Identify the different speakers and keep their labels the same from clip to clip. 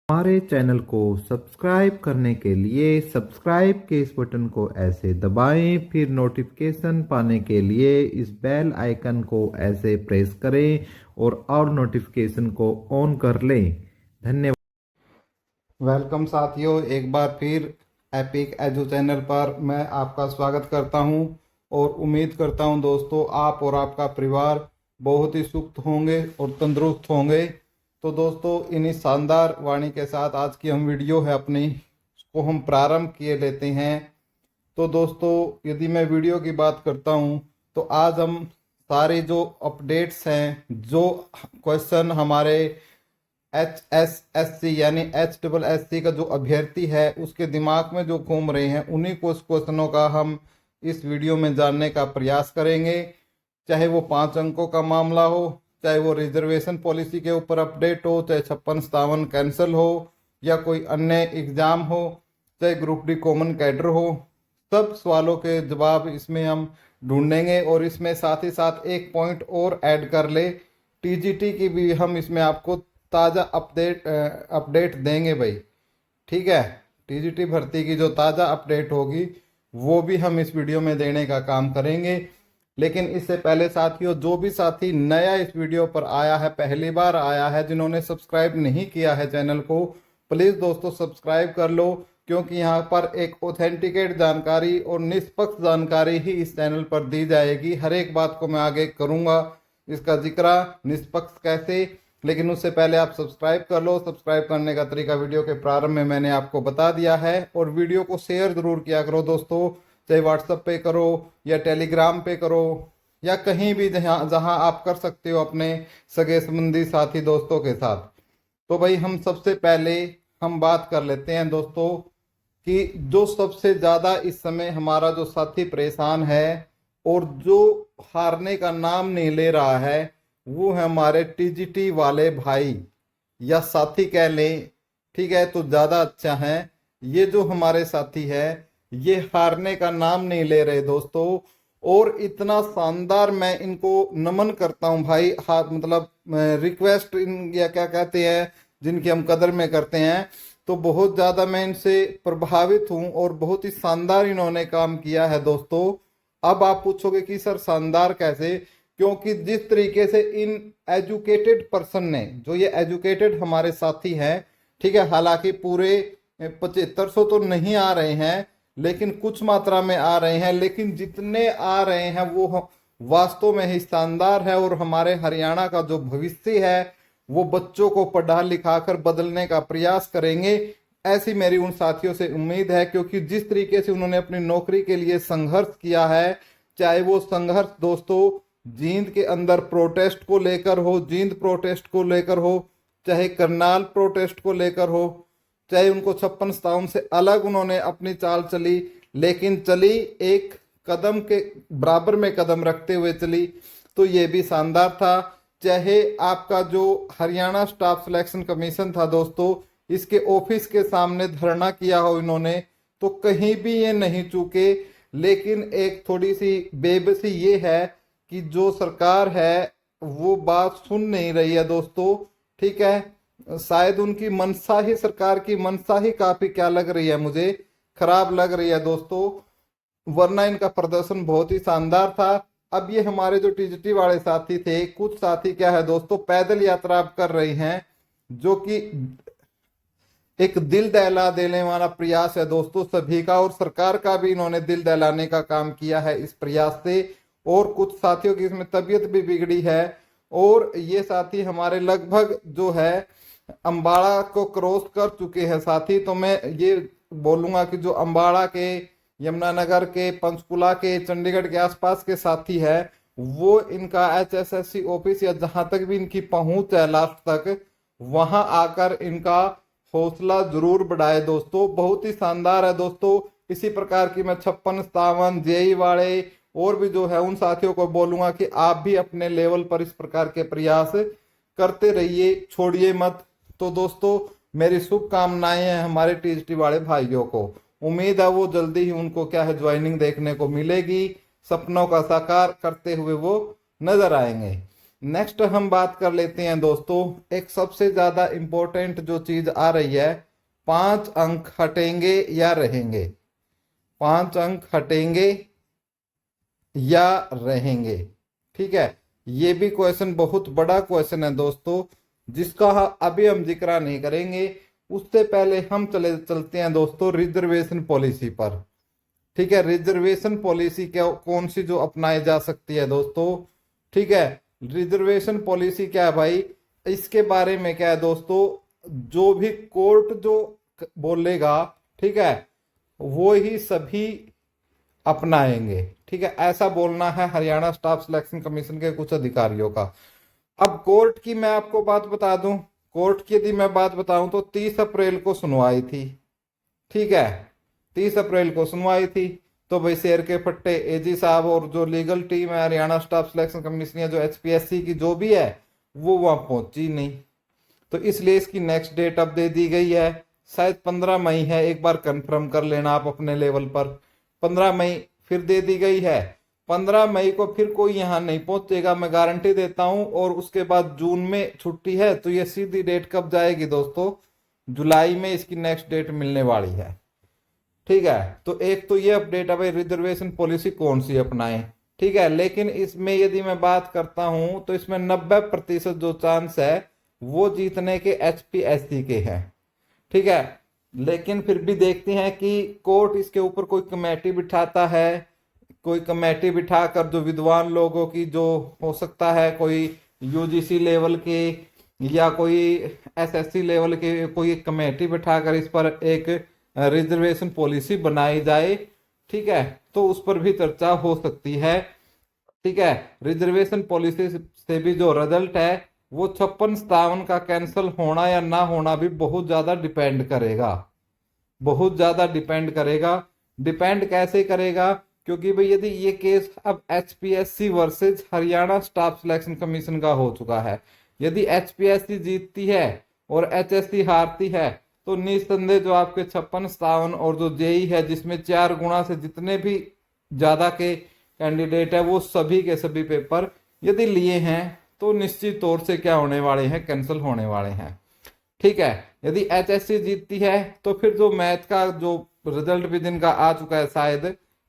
Speaker 1: हमारे चैनल को सब्सक्राइब करने के लिए सब्सक्राइब के इस बटन को ऐसे दबाएं, फिर नोटिफिकेशन पाने के लिए इस बेल आइकन को ऐसे प्रेस करें और नोटिफिकेशन को ऑन कर लें। धन्यवाद।
Speaker 2: वेलकम साथियों, एक बार फिर एपिक एजू चैनल पर मैं आपका स्वागत करता हूं और उम्मीद करता हूं दोस्तों आप और आपका परिवार बहुत ही सुख होंगे और तंदुरुस्त होंगे। तो दोस्तों इन्हीं शानदार वाणी के साथ आज की हम वीडियो है अपनी को हम प्रारंभ किए लेते हैं। तो दोस्तों यदि मैं वीडियो की बात करता हूं तो आज हम सारे जो अपडेट्स हैं, जो क्वेश्चन हमारे HSSC यानी HSSC का जो अभ्यर्थी है उसके दिमाग में जो घूम रहे हैं, उन्हीं को क्वेश्चनों का हम इस वीडियो में जानने का प्रयास करेंगे। चाहे वो 5 अंकों का मामला हो, चाहे वो रिजर्वेशन पॉलिसी के ऊपर अपडेट हो, चाहे 56-57 कैंसिल हो, या कोई अन्य एग्जाम हो, चाहे ग्रुप डी कॉमन कैडर हो, सब सवालों के जवाब इसमें हम ढूंढेंगे। और इसमें साथ ही साथ एक पॉइंट और ऐड कर ले, TGT की भी हम इसमें आपको ताज़ा अपडेट देंगे भाई। ठीक है, TGT भर्ती की जो ताज़ा अपडेट होगी वो भी हम इस वीडियो में देने का काम करेंगे। लेकिन इससे पहले साथियों, जो भी साथी नया इस वीडियो पर आया है, पहली बार आया है, जिन्होंने सब्सक्राइब नहीं किया है चैनल को, प्लीज़ दोस्तों सब्सक्राइब कर लो, क्योंकि यहाँ पर एक ऑथेंटिकेट जानकारी और निष्पक्ष जानकारी ही इस चैनल पर दी जाएगी। हर एक बात को मैं आगे करूँगा इसका जिक्र, निष्पक्ष कैसे। लेकिन उससे पहले आप सब्सक्राइब कर लो। सब्सक्राइब करने का तरीका वीडियो के प्रारंभ में मैंने आपको बता दिया है। और वीडियो को शेयर ज़रूर किया करो दोस्तों, चाहे व्हाट्सएप पे करो या टेलीग्राम पे करो या कहीं भी जहाँ जहाँ आप कर सकते हो अपने सगे संबंधी साथी दोस्तों के साथ। तो भाई हम सबसे पहले हम बात कर लेते हैं दोस्तों कि जो सबसे ज़्यादा इस समय हमारा जो साथी परेशान है और जो हारने का नाम नहीं ले रहा है, वो है हमारे TGT वाले भाई या साथी कह लें। ठीक है, तो ज़्यादा अच्छा है। ये जो हमारे साथी है ये हारने का नाम नहीं ले रहे दोस्तों, और इतना शानदार मैं इनको नमन करता हूँ भाई। हाँ मतलब रिक्वेस्ट इन या क्या कहते हैं, जिनकी हम कदर में करते हैं, तो बहुत ज़्यादा मैं इनसे प्रभावित हूँ और बहुत ही शानदार इन्होंने काम किया है दोस्तों। अब आप पूछोगे कि सर शानदार कैसे, क्योंकि जिस तरीके से इन एजुकेटेड पर्सन ने, जो ये एजुकेटेड हमारे साथी हैं, ठीक है, हालांकि पूरे 7500 तो नहीं आ रहे हैं, लेकिन कुछ मात्रा में आ रहे हैं, लेकिन जितने आ रहे हैं वो वास्तव में ही शानदार है। और हमारे हरियाणा का जो भविष्य है वो बच्चों को पढ़ा लिखा कर बदलने का प्रयास करेंगे, ऐसी मेरी उन साथियों से उम्मीद है। क्योंकि जिस तरीके से उन्होंने अपनी नौकरी के लिए संघर्ष किया है, चाहे वो संघर्ष दोस्तों जींद के अंदर प्रोटेस्ट को लेकर हो, जींद प्रोटेस्ट को लेकर हो, चाहे करनाल प्रोटेस्ट को लेकर हो, चाहे उनको 56-57 से अलग उन्होंने अपनी चाल चली, लेकिन चली एक कदम के बराबर में कदम रखते हुए चली, तो ये भी शानदार था। चाहे आपका जो हरियाणा स्टाफ सिलेक्शन कमीशन था दोस्तों, इसके ऑफिस के सामने धरना किया हो इन्होंने, तो कहीं भी ये नहीं चूके। लेकिन एक थोड़ी सी बेबसी ये है कि जो सरकार है वो बात सुन नहीं रही है दोस्तों। ठीक है, शायद उनकी मनसा ही, सरकार की मनसा ही काफी क्या लग रही है, मुझे खराब लग रही है दोस्तों, वरना इनका प्रदर्शन बहुत ही शानदार था। अब ये हमारे जो TGT वाले साथी थे, कुछ साथी क्या है दोस्तों, पैदल यात्रा कर रहे हैं, जो कि एक दिल दहला देने वाला प्रयास है दोस्तों सभी का, और सरकार का भी इन्होंने दिल दहलाने का काम किया है इस प्रयास से। और कुछ साथियों की इसमें तबीयत भी बिगड़ी है, और ये साथी हमारे लगभग जो है अम्बाड़ा को क्रॉस कर चुके हैं साथी। तो मैं ये बोलूँगा कि जो अम्बाड़ा के, यमुनानगर के, पंचकुला के, चंडीगढ़ के आसपास के साथी है, वो इनका HSSC ऑफिस या जहाँ तक भी इनकी पहुँच है लास्ट तक, वहाँ आकर इनका हौसला जरूर बढ़ाए दोस्तों। बहुत ही शानदार है दोस्तों। इसी प्रकार की मैं 56-57 JEE वाले और भी जो है उन साथियों को बोलूँगा कि आप भी अपने लेवल पर इस प्रकार के प्रयास करते रहिए, छोड़िए मत। तो दोस्तों मेरी शुभकामनाएं हैं हमारे TGT वाले भाइयों को। उम्मीद है वो जल्दी ही उनको क्या है ज्वाइनिंग देखने को मिलेगी, सपनों का साकार करते हुए वो नजर आएंगे। नेक्स्ट हम बात कर लेते हैं दोस्तों, एक सबसे ज्यादा इंपॉर्टेंट जो चीज आ रही है, 5 अंक हटेंगे या रहेंगे। 5 अंक हटेंगे या रहेंगे, ठीक है। ये भी क्वेश्चन बहुत बड़ा क्वेश्चन है दोस्तों, जिसका अभी हम जिक्र नहीं करेंगे। उससे पहले हम चलते हैं दोस्तों रिजर्वेशन पॉलिसी पर, ठीक है। रिजर्वेशन पॉलिसी क्या कौन सी जो अपनाई जा सकती है दोस्तों, ठीक है। रिजर्वेशन पॉलिसी क्या है भाई, इसके बारे में क्या है दोस्तों, जो भी कोर्ट जो बोलेगा, ठीक है, वो ही सभी अपनाएंगे, ठीक है। ऐसा बोलना है हरियाणा स्टाफ सिलेक्शन कमीशन के कुछ अधिकारियों का। अब कोर्ट की मैं आपको बात बता दूं, कोर्ट की यदि मैं बात बताऊं तो 30 अप्रैल को सुनवाई थी, ठीक है। 30 अप्रैल को सुनवाई थी, तो भाई शेर के फट्टे एजी साहब और जो लीगल टीम है हरियाणा स्टाफ सिलेक्शन कमीशन या जो एचपीएससी की जो भी है, वो वहां पहुंची नहीं। तो इसलिए इसकी नेक्स्ट डेट अब दे दी गई है, शायद 15 मई है, एक बार कंफर्म कर लेना आप अपने लेवल पर। 15 मई फिर दे दी गई है। 15 मई को फिर कोई यहाँ नहीं पहुंचेगा, मैं गारंटी देता हूं। और उसके बाद जून में छुट्टी है, तो ये सीधी डेट कब जाएगी दोस्तों, जुलाई में इसकी नेक्स्ट डेट मिलने वाली है, ठीक है। तो एक तो ये अपडेट है भाई, रिजर्वेशन पॉलिसी कौन सी अपनाएं, ठीक है। लेकिन इसमें यदि मैं बात करता हूं तो इसमें 90% जो चांस है वो जीतने के एचपीएससी के हैं, ठीक है। लेकिन फिर भी देखते हैं कि कोर्ट इसके ऊपर कोई कमेटी बिठाता है, कोई कमेटी बिठाकर जो विद्वान लोगों की जो हो सकता है, कोई यूजीसी लेवल के या कोई एसएससी लेवल के कोई कमेटी बिठाकर इस पर एक रिजर्वेशन पॉलिसी बनाई जाए, ठीक है। तो उस पर भी चर्चा हो सकती है, ठीक है। रिजर्वेशन पॉलिसी से भी जो रिजल्ट है वो 56-57 का कैंसिल होना या ना होना भी बहुत ज्यादा डिपेंड करेगा, बहुत ज्यादा डिपेंड करेगा। डिपेंड कैसे करेगा, क्योंकि भाई यदि ये केस अब HPSC versus Haryana staff selection commission का हो चुका है, यदि एचपीएससी जीतती है और एचएससी हारती है, तो निस्संदेह जो आपके 56-57 और जो जेई है जिसमें 4 गुना से जितने भी ज्यादा के कैंडिडेट है वो सभी के सभी पेपर यदि लिए हैं, तो निश्चित तौर से क्या होने वाले हैं, कैंसिल होने वाले हैं, ठीक है। यदि एचएससी जीतती है तो फिर जो मैथ का जो रिजल्ट भी जिनका आ चुका है शायद,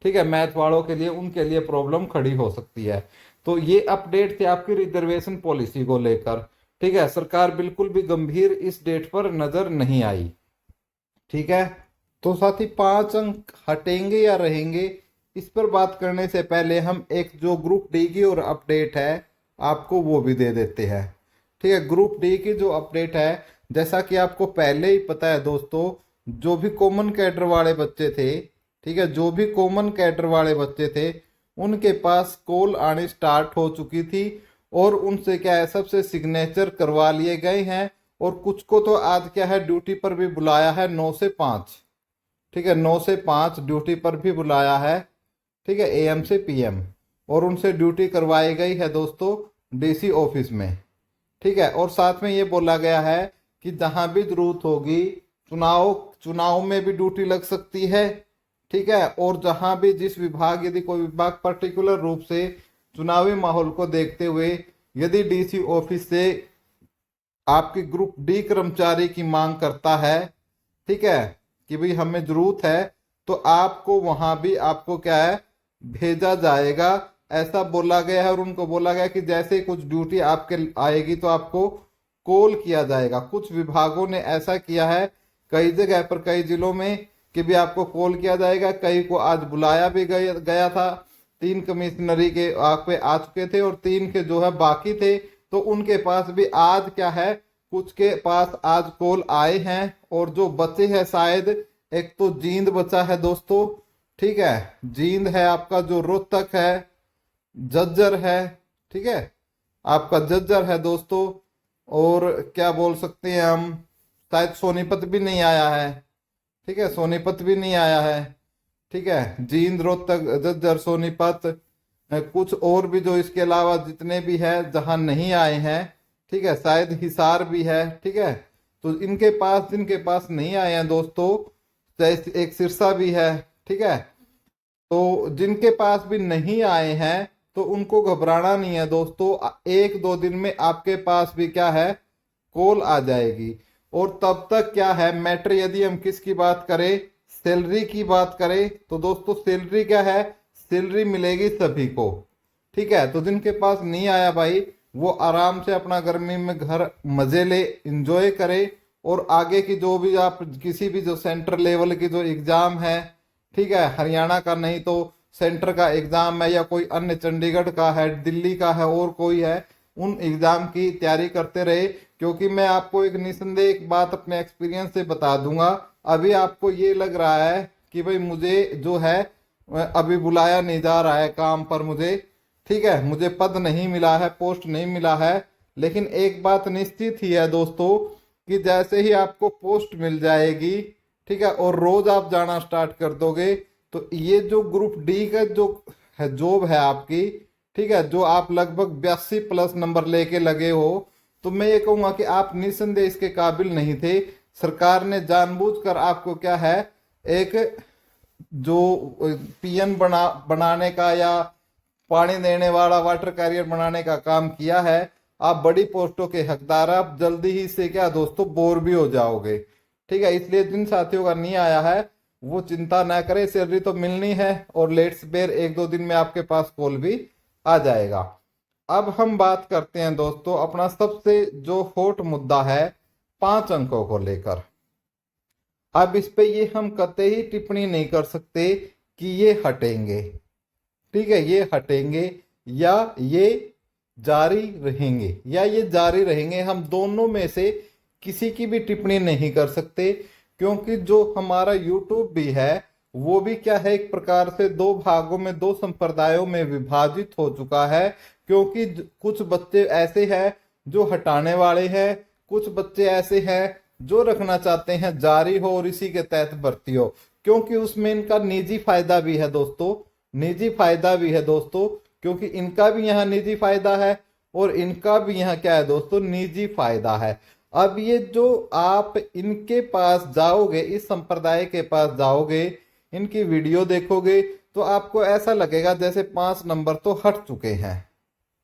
Speaker 2: ठीक है, मैथ वालों के लिए उनके लिए प्रॉब्लम खड़ी हो सकती है। तो ये अपडेट थे आपकी रिजर्वेशन पॉलिसी को लेकर, ठीक है। सरकार बिल्कुल भी गंभीर इस डेट पर नजर नहीं आई, ठीक है। तो साथी 5 अंक हटेंगे या रहेंगे, इस पर बात करने से पहले हम एक जो ग्रुप डी की और अपडेट है आपको वो भी दे देते हैं, ठीक है। ग्रुप डी की जो अपडेट है, जैसा कि आपको पहले ही पता है दोस्तों, जो भी कॉमन कैडर वाले बच्चे थे, ठीक है, जो भी कॉमन कैडर वाले बच्चे थे उनके पास कॉल आनी स्टार्ट हो चुकी थी और उनसे क्या है सबसे सिग्नेचर करवा लिए गए हैं। और कुछ को तो आज क्या है ड्यूटी पर भी बुलाया है 9 से 5, ठीक है, 9 से 5 ड्यूटी पर भी बुलाया है, ठीक है, एएम से पीएम, और उनसे ड्यूटी करवाई गई है दोस्तों डीसी ऑफिस में, ठीक है। और साथ में ये बोला गया है कि जहां भी जरूरत होगी चुनाव में भी ड्यूटी लग सकती है, ठीक है। और जहां भी जिस विभाग, यदि कोई विभाग पर्टिकुलर रूप से चुनावी माहौल को देखते हुए यदि डीसी ऑफिस से आपकी ग्रुप डी कर्मचारी की मांग करता है, ठीक है, कि भाई हमें जरूरत है, तो आपको वहां भी आपको क्या है भेजा जाएगा, ऐसा बोला गया है। और उनको बोला गया कि जैसे कुछ ड्यूटी आपके आएगी तो आपको कॉल किया जाएगा। कुछ विभागों ने ऐसा किया है कई जगह पर, कई जिलों में, कि भी आपको कॉल किया जाएगा। कई को आज बुलाया भी गया था, 3 कमिश्नरी के आप पे आ चुके थे और 3 के जो है बाकी थे, तो उनके पास भी आज क्या है, कुछ के पास आज कॉल आए हैं। और जो बचे हैं शायद, एक तो जींद बचा है दोस्तों, ठीक है, जींद है आपका, जो रोहतक है, झज्जर है, ठीक है, आपका झज्जर है दोस्तों, और क्या बोल सकते हैं हम, शायद सोनीपत भी नहीं आया है, ठीक है, सोनीपत भी नहीं आया है, ठीक है, जींद, रोहतक, झज्जर, सोनीपत, कुछ और भी जो इसके अलावा जितने भी है जहां नहीं आए हैं, ठीक है, शायद हिसार भी है, ठीक है। तो इनके पास, जिनके पास नहीं आए हैं दोस्तों, एक सिरसा भी है, ठीक है। तो जिनके पास भी नहीं आए हैं तो उनको घबराना नहीं है दोस्तों। 1-2 दिन में आपके पास भी क्या है, कॉल आ जाएगी। और तब तक क्या है, मैटर यदि हम किसकी बात करें, सैलरी की बात करें, तो दोस्तों सैलरी क्या है, सैलरी मिलेगी सभी को। ठीक है, तो जिनके पास नहीं आया भाई, वो आराम से अपना गर्मी में घर मजे ले, इंजॉय करे। और आगे की जो भी आप किसी भी जो सेंटर लेवल की जो एग्जाम है, ठीक है, हरियाणा का नहीं तो सेंटर का एग्जाम है, या कोई अन्य चंडीगढ़ का है, दिल्ली का है, और कोई है, उन एग्जाम की तैयारी करते रहे। क्योंकि मैं आपको एक निसंदेह एक बात अपने एक्सपीरियंस से बता दूंगा। अभी आपको ये लग रहा है कि भाई मुझे जो है अभी बुलाया नहीं जा रहा है काम पर, मुझे ठीक है, मुझे पद नहीं मिला है, पोस्ट नहीं मिला है। लेकिन एक बात निश्चित ही है दोस्तों कि जैसे ही आपको पोस्ट मिल जाएगी, ठीक है, और रोज आप जाना स्टार्ट कर दोगे, तो ये जो ग्रुप डी का जो है जॉब है आपकी, ठीक है, जो आप लगभग 82+ नंबर लेके लगे हो, तो मैं ये कहूंगा कि आप निस्संदेह इसके काबिल नहीं थे। सरकार ने जानबूझकर आपको क्या है, एक जो पीएन बनाने का या पानी देने वाला वाटर कैरियर बनाने का काम किया है। आप बड़ी पोस्टों के हकदार, आप जल्दी ही से क्या दोस्तों बोर भी हो जाओगे। ठीक है, इसलिए जिन साथियों का नहीं आया है वो चिंता ना करें, सैलरी तो मिलनी है, और लेट्स बेयर 1-2 दिन में आपके पास कॉल भी आ जाएगा। अब हम बात करते हैं दोस्तों अपना सबसे जो हॉट मुद्दा है 5 अंकों को लेकर। अब इस पे ये हम कतई ही टिप्पणी नहीं कर सकते कि ये हटेंगे, ठीक है, ये हटेंगे या ये जारी रहेंगे, या ये जारी रहेंगे, हम दोनों में से किसी की भी टिप्पणी नहीं कर सकते। क्योंकि जो हमारा यूट्यूब भी है वो भी क्या है, एक प्रकार से 2 भागों में, 2 संप्रदायों में विभाजित हो चुका है। क्योंकि कुछ बच्चे ऐसे हैं जो हटाने वाले हैं, कुछ बच्चे ऐसे हैं जो रखना चाहते हैं जारी हो और इसी के तहत भर्ती हो। क्योंकि उसमें इनका निजी फायदा भी है दोस्तों, निजी फायदा भी है दोस्तों, क्योंकि इनका भी यहाँ निजी फायदा है और इनका भी यहाँ क्या है दोस्तों, निजी फायदा है। अब ये जो आप इनके पास जाओगे, इस संप्रदाय के पास जाओगे, इनकी वीडियो देखोगे, तो आपको ऐसा लगेगा जैसे 5 नंबर तो हट चुके हैं,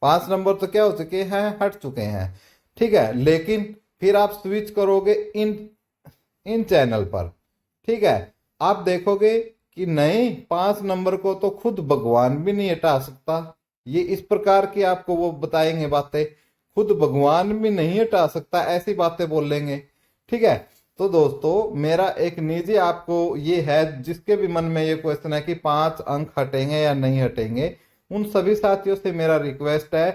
Speaker 2: 5 नंबर तो क्या हो चुके हैं, हट चुके हैं। ठीक है, लेकिन फिर आप स्विच करोगे इन चैनल पर, ठीक है, आप देखोगे कि नहीं, 5 नंबर को तो खुद भगवान भी नहीं हटा सकता। ये इस प्रकार की आपको वो बताएंगे बातें, खुद भगवान भी नहीं हटा सकता, ऐसी बातें बोल लेंगे। ठीक है, तो दोस्तों मेरा एक निजी आपको ये है, जिसके भी मन में ये क्वेश्चन है कि 5 अंक हटेंगे या नहीं हटेंगे, उन सभी साथियों से मेरा रिक्वेस्ट है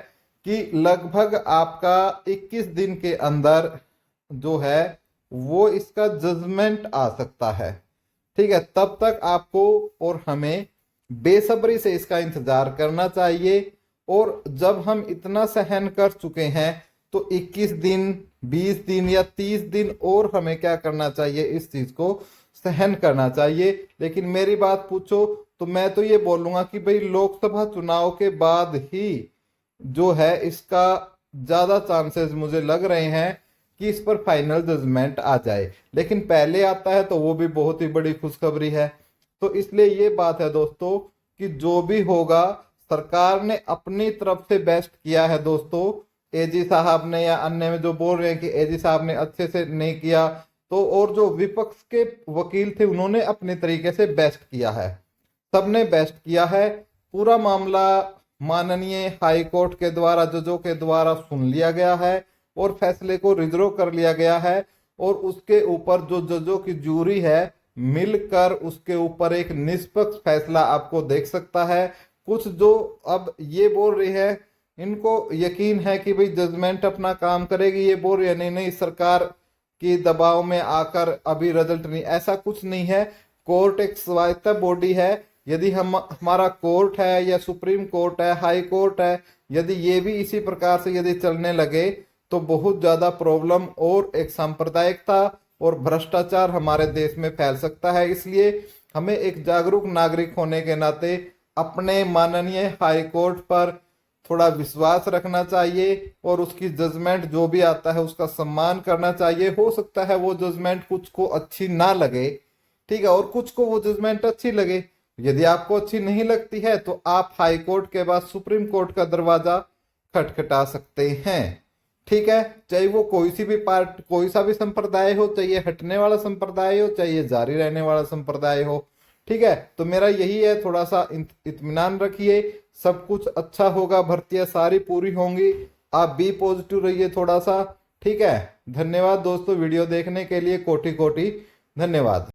Speaker 2: कि लगभग आपका 21 दिन के अंदर जो है वो इसका जजमेंट आ सकता है। ठीक है, तब तक आपको और हमें बेसब्री से इसका इंतजार करना चाहिए। और जब हम इतना सहन कर चुके हैं तो 21 दिन, 20 दिन या 30 दिन और हमें क्या करना चाहिए, इस चीज को सहन करना चाहिए। लेकिन मेरी बात पूछो तो मैं तो ये बोलूंगा कि भाई लोकसभा चुनाव के बाद ही जो है इसका ज्यादा चांसेस मुझे लग रहे हैं कि इस पर फाइनल जजमेंट आ जाए। लेकिन पहले आता है तो वो भी बहुत ही बड़ी खुशखबरी है। तो इसलिए ये बात है दोस्तों कि जो भी होगा, सरकार ने अपनी तरफ से बेस्ट किया है दोस्तों। एजी साहब ने या अन्य में जो बोल रहे हैं कि एजी साहब ने अच्छे से नहीं किया, तो और जो विपक्ष के वकील थे उन्होंने अपने तरीके से बेस्ट किया है, सबने बेस्ट किया है। पूरा मामला माननीय हाई कोर्ट के द्वारा, जजों के द्वारा सुन लिया गया है और फैसले को रिजर्व कर लिया गया है। और उसके ऊपर जो जजों की जूरी है मिलकर उसके ऊपर एक निष्पक्ष फैसला आपको देख सकता है। कुछ जो अब ये बोल रहे हैं, इनको यकीन है कि भाई जजमेंट अपना काम करेगी, ये बोल रहे हैं नहीं नहीं सरकार की दबाव में आकर अभी रिजल्ट नहीं, ऐसा कुछ नहीं है। कोर्ट एक स्वायत्त बॉडी है। यदि हमारा कोर्ट है या सुप्रीम कोर्ट है, हाई कोर्ट है, यदि ये भी इसी प्रकार से यदि चलने लगे तो बहुत ज्यादा प्रॉब्लम और एक सांप्रदायिकता और भ्रष्टाचार हमारे देश में फैल सकता है। इसलिए हमें एक जागरूक नागरिक होने के नाते अपने माननीय हाई कोर्ट पर थोड़ा विश्वास रखना चाहिए और उसकी जजमेंट जो भी आता है उसका सम्मान करना चाहिए। हो सकता है वो जजमेंट कुछ को अच्छी ना लगे, ठीक है, और कुछ को वो जजमेंट अच्छी लगे, यदि आपको अच्छी नहीं लगती है तो आप हाई कोर्ट के बाद सुप्रीम कोर्ट का दरवाजा खटखटा सकते हैं। ठीक है, चाहे वो कोई सा भी संप्रदाय हो, चाहे ये हटने वाला संप्रदाय हो, चाहे ये जारी रहने वाला संप्रदाय हो। ठीक है, तो मेरा यही है, थोड़ा सा इत्मीनान रखिए, सब कुछ अच्छा होगा, भर्तियां सारी पूरी होंगी, आप बी पॉजिटिव रहिए थोड़ा सा। ठीक है, धन्यवाद दोस्तों, वीडियो देखने के लिए कोटि कोटि धन्यवाद।